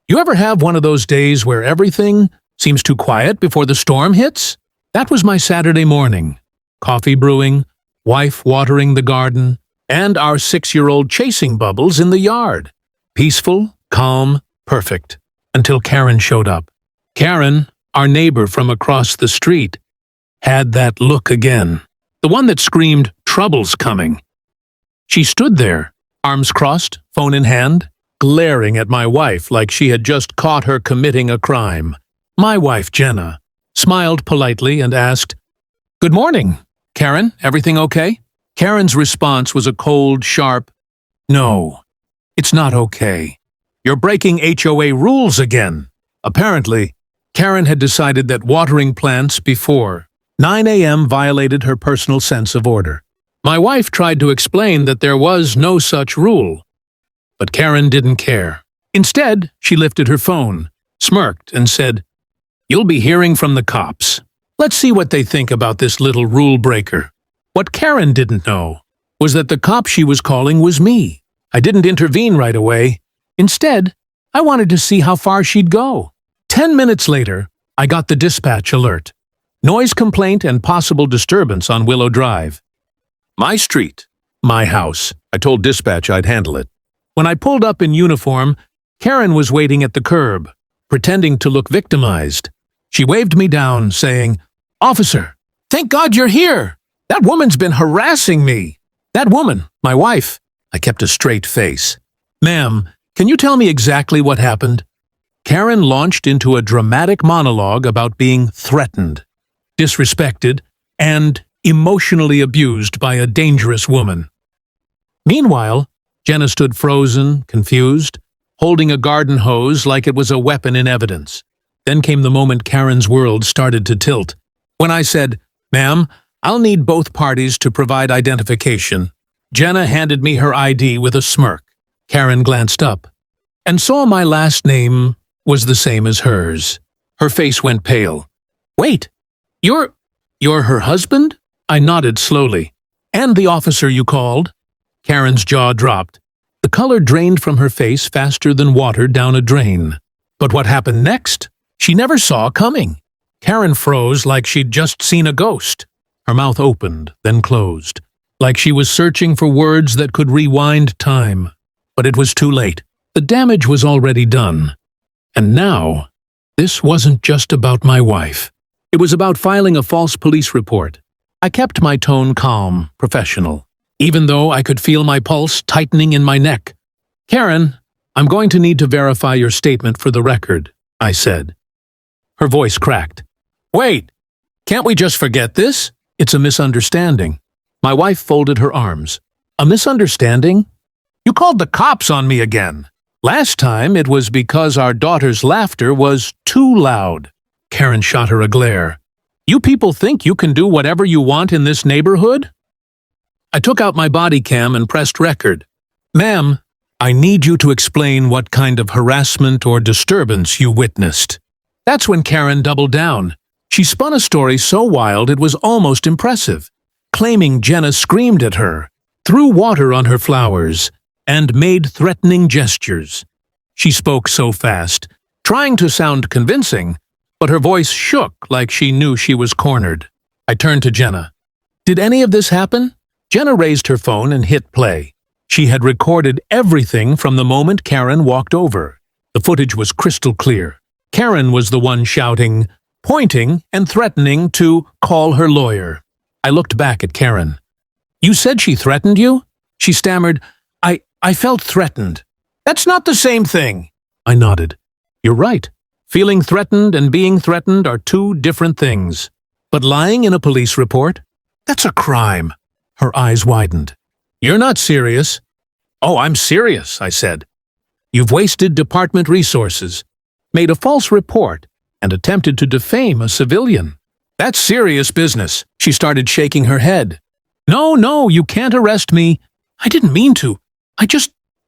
You ever have one of those days where everything seems too quiet before the storm hits? That was my Saturday morning. Coffee brewing, wife watering the garden, and our 6-year-old chasing Bubbles in the yard. Peaceful, calm, perfect. Until Karen showed up. Karen, our neighbor from across the street, had that look again. The one that screamed, "Trouble's coming." She stood there, arms crossed, phone in hand, glaring at my wife like she had just caught her committing a crime. My wife, Jenna, smiled politely and asked, "Good morning, Karen, everything okay?" Karen's response was a cold, sharp, "No, it's not okay. You're breaking HOA rules again." Apparently, Karen had decided that watering plants before 9 a.m. violated her personal sense of order. My wife tried to explain that there was no such rule, but Karen didn't care. Instead, she lifted her phone, smirked, and said, "You'll be hearing from the cops. Let's see what they think about this little rule breaker." What Karen didn't know was that the cop she was calling was me. I didn't intervene right away. Instead, I wanted to see how far she'd go. 10 minutes later, I got the dispatch alert. Noise complaint and possible disturbance on Willow Drive. My street, my house. I told dispatch I'd handle it. When I pulled up in uniform, Karen was waiting at the curb, pretending to look victimized. She waved me down, saying, "Officer, thank God you're here. That woman's been harassing me." That woman, my wife. I kept a straight face. "Ma'am, can you tell me exactly what happened?" Karen launched into a dramatic monologue about being threatened, disrespected, and emotionally abused by a dangerous woman. Meanwhile, Jenna stood frozen, confused, holding a garden hose like it was a weapon in evidence. Then came the moment Karen's world started to tilt. When I said, "Ma'am, I'll need both parties to provide identification," Jenna handed me her ID with a smirk. Karen glanced up and saw my last name was the same as hers. Her face went pale. "Wait, you're her husband?" I nodded slowly. "And the officer you called?" Karen's jaw dropped. The color drained from her face faster than water down a drain. But what happened next? She never saw coming. Karen froze like she'd just seen a ghost. Her mouth opened, then closed, like she was searching for words that could rewind time. But it was too late. The damage was already done. And now, this wasn't just about my wife. It was about filing a false police report. I kept my tone calm, professional, even though I could feel my pulse tightening in my neck. "Karen, I'm going to need to verify your statement for the record," I said. Her voice cracked. "Wait, can't we just forget this? It's a misunderstanding." My wife folded her arms. "A misunderstanding? You called the cops on me again. Last time it was because our daughter's laughter was too loud." Karen shot her a glare. "You people think you can do whatever you want in this neighborhood?" I took out my body cam and pressed record. "Ma'am, I need you to explain what kind of harassment or disturbance you witnessed." That's when Karen doubled down. She spun a story so wild it was almost impressive, claiming Jenna screamed at her, threw water on her flowers, and made threatening gestures. She spoke so fast, trying to sound convincing, but her voice shook like she knew she was cornered. I turned to Jenna. "Did any of this happen?" Jenna raised her phone and hit play. She had recorded everything from the moment Karen walked over. The footage was crystal clear. Karen was the one shouting, pointing, and threatening to call her lawyer. I looked back at Karen. "You said she threatened you?" She stammered, I felt threatened." "That's not the same thing." I nodded. "You're right. Feeling threatened and being threatened are two different things. But lying in a police report? That's a crime." Her eyes widened. "You're not serious." "Oh, I'm serious," I said. "You've wasted department resources, made a false report, and attempted to defame a civilian. That's serious business." She started shaking her head. No, you can't arrest me." "I didn't mean to.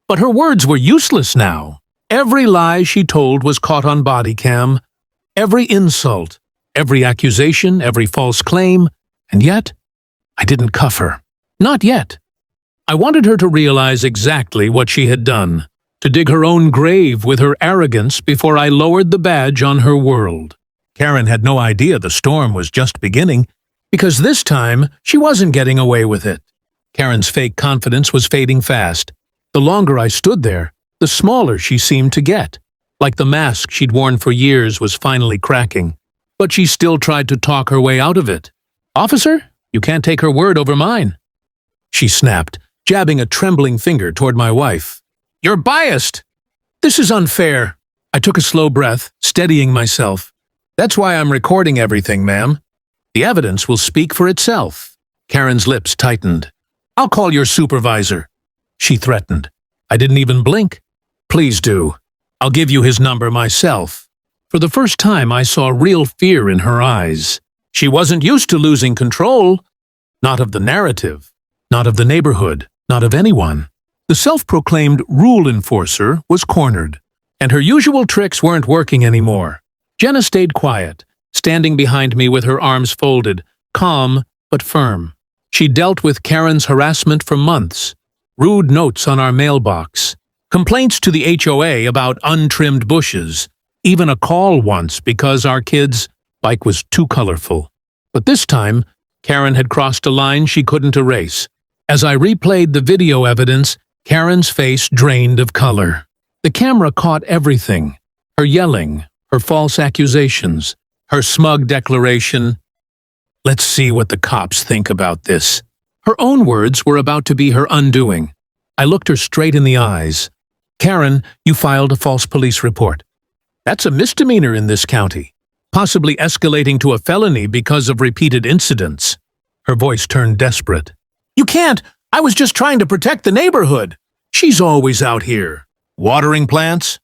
But her words were useless now. Every lie she told was caught on body cam. Every insult, every accusation, every false claim. And yet, I didn't cuff her. Not yet. I wanted her to realize exactly what she had done. to dig her own grave with her arrogance before I lowered the badge on her world. Karen had no idea the storm was just beginning, because this time she wasn't getting away with it. Karen's fake confidence was fading fast. The longer I stood there, the smaller she seemed to get, like the mask she'd worn for years was finally cracking. But she still tried to talk her way out of it. "Officer, you can't take her word over mine," she snapped, jabbing a trembling finger toward my wife. "You're biased." "This is unfair." I took a slow breath, steadying myself. "That's why I'm recording everything, ma'am. The evidence will speak for itself." Karen's lips tightened. "I'll call your supervisor," she threatened. I didn't even blink. "Please do. I'll give you his number myself." For the first time, I saw real fear in her eyes. She wasn't used to losing control. Not of the narrative, not of the neighborhood, not of anyone. The self-proclaimed rule enforcer was cornered, and her usual tricks weren't working anymore. Jenna stayed quiet, standing behind me with her arms folded, calm but firm. She dealt with Karen's harassment for months, rude notes on our mailbox, complaints to the HOA about untrimmed bushes, even a call once because our kid's bike was too colorful. But this time, Karen had crossed a line she couldn't erase. As I replayed the video evidence, Karen's face drained of color. The camera caught everything: her yelling, her false accusations, her smug declaration, "Let's see what the cops think about this." Her own words were about to be her undoing. I looked her straight in the eyes. "Karen, you filed a false police report. That's a misdemeanor in this county, possibly escalating to a felony because of repeated incidents." Her voice turned desperate. "You can't! I was just trying to protect the neighborhood. She's always out here." "Watering plants?"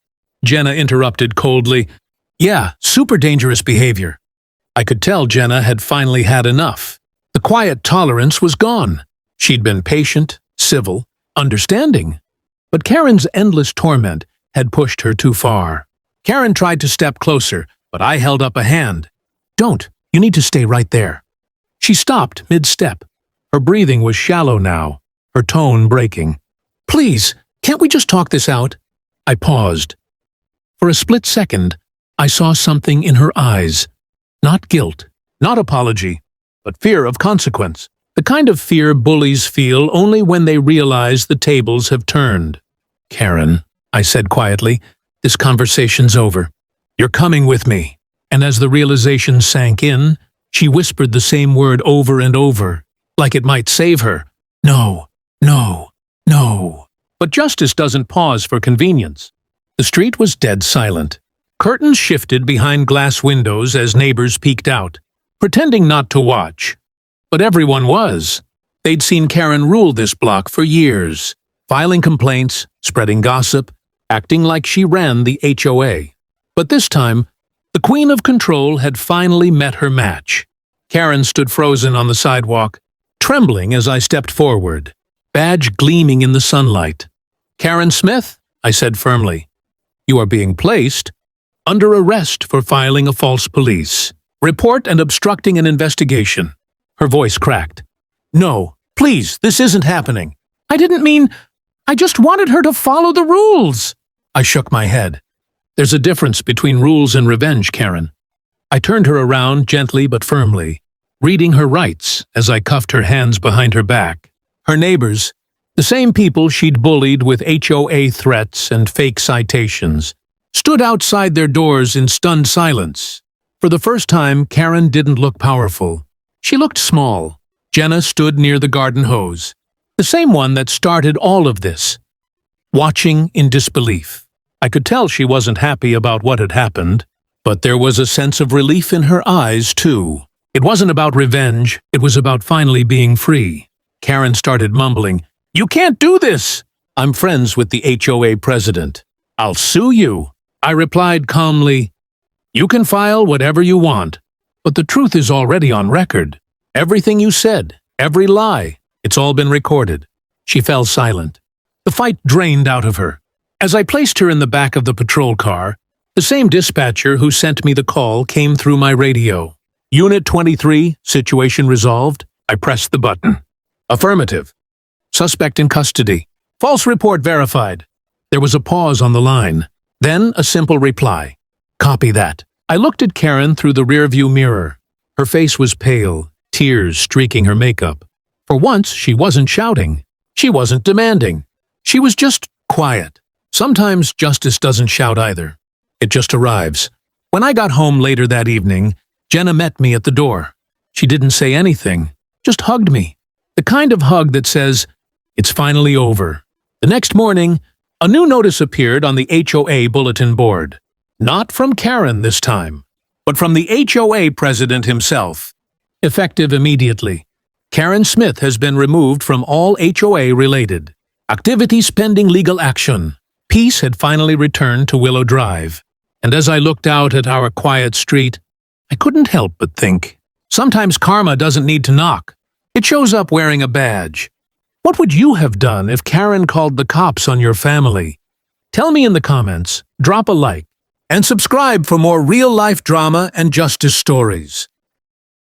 Jenna interrupted coldly. "Yeah, super dangerous behavior." I could tell Jenna had finally had enough. The quiet tolerance was gone. She'd been patient, civil, understanding. But Karen's endless torment had pushed her too far. Karen tried to step closer, but I held up a hand. "Don't. You need to stay right there." She stopped mid-step. Her breathing was shallow now, her tone breaking. "Please, can't we just talk this out?" I paused. For a split second, I saw something in her eyes. Not guilt, not apology, but fear of consequence. The kind of fear bullies feel only when they realize the tables have turned. "Karen," I said quietly, "this conversation's over. You're coming with me." And as the realization sank in, she whispered the same word over and over, like it might save her. "No, no, no." But justice doesn't pause for convenience. The street was dead silent. Curtains shifted behind glass windows as neighbors peeked out, pretending not to watch. But everyone was. They'd seen Karen rule this block for years, filing complaints, spreading gossip, acting like she ran the HOA. But this time, the queen of control had finally met her match. Karen stood frozen on the sidewalk, trembling as I stepped forward, badge gleaming in the sunlight. "Karen Smith," I said firmly, "you are being placed under arrest for filing a false police report and obstructing an investigation." Her voice cracked. "No, please, this isn't happening. I didn't mean... I just wanted her to follow the rules." I shook my head. "There's a difference between rules and revenge, Karen." I turned her around gently but firmly, reading her rights as I cuffed her hands behind her back. Her neighbors, the same people she'd bullied with HOA threats and fake citations, stood outside their doors in stunned silence. For the first time, Karen didn't look powerful. She looked small. Jenna stood near the garden hose, the same one that started all of this, watching in disbelief. I could tell she wasn't happy about what had happened, but there was a sense of relief in her eyes, too. It wasn't about revenge, it was about finally being free. Karen started mumbling, "You can't do this!" "I'm friends with the HOA president. I'll sue you." I replied calmly, "You can file whatever you want, but the truth is already on record. Everything you said, every lie, it's all been recorded." She fell silent. The fight drained out of her. As I placed her in the back of the patrol car, the same dispatcher who sent me the call came through my radio. "Unit 23, situation resolved." I pressed the button. "Affirmative. Suspect in custody. False report verified. There was a pause on the line. Then a simple reply. Copy that. I looked at Karen through the rearview mirror. Her face was pale, tears streaking her makeup. For once, she wasn't shouting. She wasn't demanding. She was just quiet. Sometimes justice doesn't shout either. It just arrives. When I got home later that evening, Jenna met me at the door. She didn't say anything, just hugged me. The kind of hug that says, "It's finally over." The next morning, a new notice appeared on the HOA bulletin board. Not from Karen this time, but from the HOA president himself. Effective immediately. Karen Smith has been removed from all HOA-related activities pending legal action. Peace had finally returned to Willow Drive. And as I looked out at our quiet street, I couldn't help but think, sometimes karma doesn't need to knock. It shows up wearing a badge. What would you have done if Karen called the cops on your family? Tell me in the comments, drop a like, and subscribe for more real-life drama and justice stories.